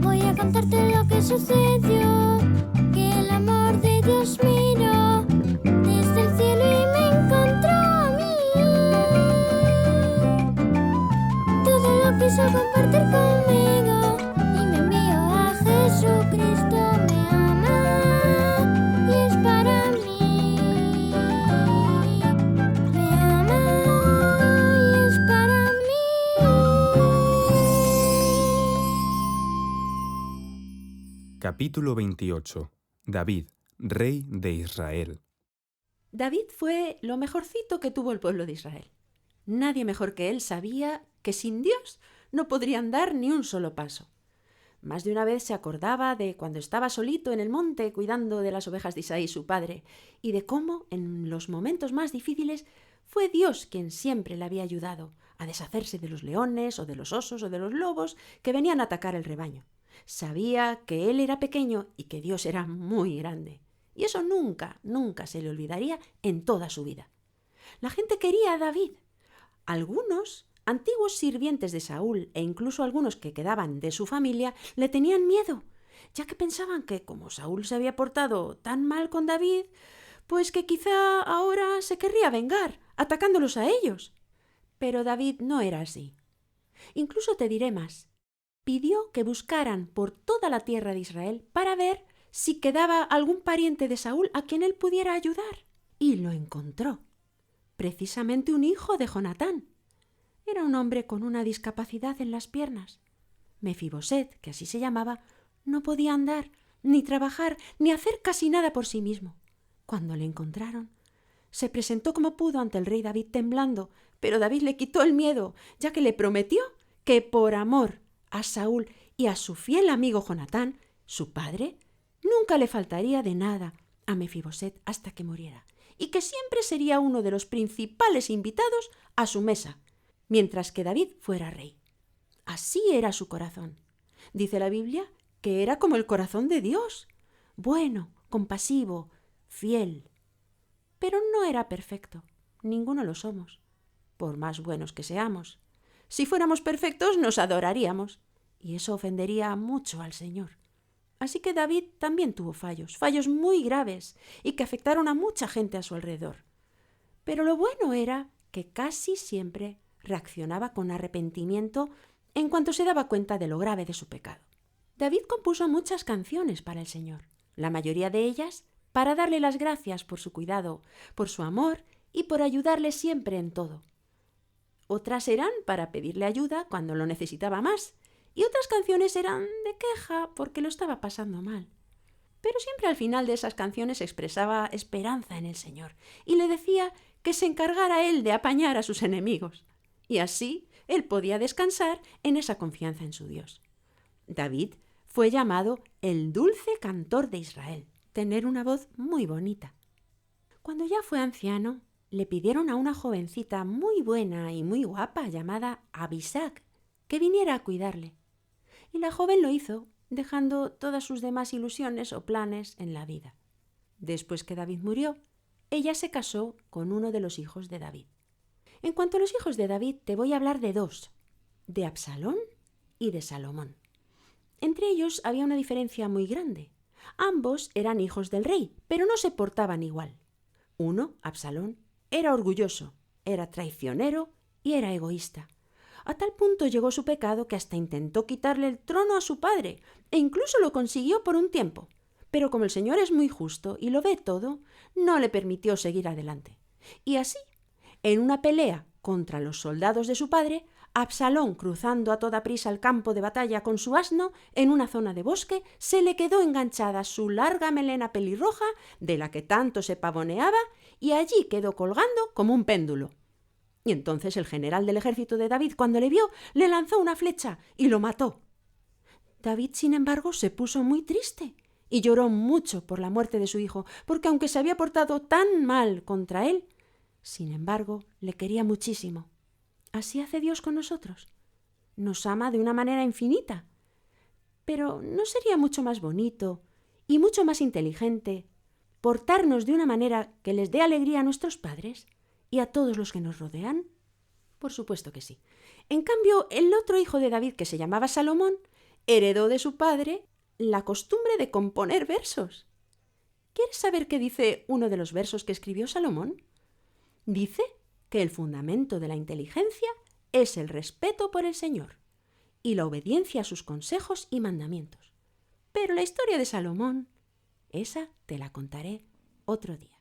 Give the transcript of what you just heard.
Voy a contarte lo que sucedió, que el amor de Dios miró desde el cielo y me encontró a mí. Todo lo quiso compartir conmigo y me envió a Jesucristo, me ama y es para mí. Me ama y es para mí. Capítulo 28. David, rey de Israel. David fue lo mejorcito que tuvo el pueblo de Israel. Nadie mejor que él sabía que sin Dios no podrían dar ni un solo paso. Más de una vez se acordaba de cuando estaba solito en el monte cuidando de las ovejas de Isaí, su padre, y de cómo, en los momentos más difíciles, fue Dios quien siempre le había ayudado a deshacerse de los leones o de los osos o de los lobos que venían a atacar el rebaño. Sabía que él era pequeño y que Dios era muy grande. Y eso nunca, nunca se le olvidaría en toda su vida. La gente quería a David. Algunos, antiguos sirvientes de Saúl e incluso algunos que quedaban de su familia, le tenían miedo, ya que pensaban que como Saúl se había portado tan mal con David, pues que quizá ahora se querría vengar, atacándolos a ellos. Pero David no era así. Incluso te diré más. Pidió que buscaran por toda la tierra de Israel para ver si quedaba algún pariente de Saúl a quien él pudiera ayudar. Y lo encontró. Precisamente un hijo de Jonatán. Era un hombre con una discapacidad en las piernas. Mefiboset, que así se llamaba, no podía andar, ni trabajar, ni hacer casi nada por sí mismo. Cuando le encontraron, se presentó como pudo ante el rey David temblando, pero David le quitó el miedo, ya que le prometió que por amor a Saúl y a su fiel amigo Jonatán, su padre, nunca le faltaría de nada a Mefiboset hasta que muriera, y que siempre sería uno de los principales invitados a su mesa, mientras que David fuera rey. Así era su corazón. Dice la Biblia que era como el corazón de Dios, bueno, compasivo, fiel. Pero no era perfecto. Ninguno lo somos, por más buenos que seamos. Si fuéramos perfectos nos adoraríamos, y eso ofendería mucho al Señor. Así que David también tuvo fallos muy graves, y que afectaron a mucha gente a su alrededor. Pero lo bueno era que casi siempre reaccionaba con arrepentimiento en cuanto se daba cuenta de lo grave de su pecado. David compuso muchas canciones para el Señor, la mayoría de ellas para darle las gracias por su cuidado, por su amor y por ayudarle siempre en todo. Otras eran para pedirle ayuda cuando lo necesitaba más, y otras canciones eran de queja porque lo estaba pasando mal. Pero siempre al final de esas canciones expresaba esperanza en el Señor y le decía que se encargara él de apañar a sus enemigos. Y así él podía descansar en esa confianza en su Dios. David fue llamado el dulce cantor de Israel, tener una voz muy bonita. Cuando ya fue anciano, le pidieron a una jovencita muy buena y muy guapa llamada Abisag que viniera a cuidarle. Y la joven lo hizo, dejando todas sus demás ilusiones o planes en la vida. Después que David murió, ella se casó con uno de los hijos de David. En cuanto a los hijos de David, te voy a hablar de dos, de Absalón y de Salomón. Entre ellos había una diferencia muy grande. Ambos eran hijos del rey, pero no se portaban igual. Uno, Absalón, era orgulloso, era traicionero y era egoísta. A tal punto llegó su pecado que hasta intentó quitarle el trono a su padre, e incluso lo consiguió por un tiempo. Pero como el Señor es muy justo y lo ve todo, no le permitió seguir adelante. Y así, en una pelea contra los soldados de su padre, Absalón, cruzando a toda prisa el campo de batalla con su asno, en una zona de bosque, se le quedó enganchada su larga melena pelirroja, de la que tanto se pavoneaba, y allí quedó colgando como un péndulo. Y entonces el general del ejército de David, cuando le vio, le lanzó una flecha y lo mató. David, sin embargo, se puso muy triste y lloró mucho por la muerte de su hijo, porque aunque se había portado tan mal contra él, sin embargo, le quería muchísimo. Así hace Dios con nosotros. Nos ama de una manera infinita. Pero ¿no sería mucho más bonito y mucho más inteligente portarnos de una manera que les dé alegría a nuestros padres y a todos los que nos rodean? Por supuesto que sí. En cambio, el otro hijo de David, que se llamaba Salomón, heredó de su padre la costumbre de componer versos. ¿Quieres saber qué dice uno de los versos que escribió Salomón? Dice que el fundamento de la inteligencia es el respeto por el Señor y la obediencia a sus consejos y mandamientos. Pero la historia de Salomón, esa te la contaré otro día.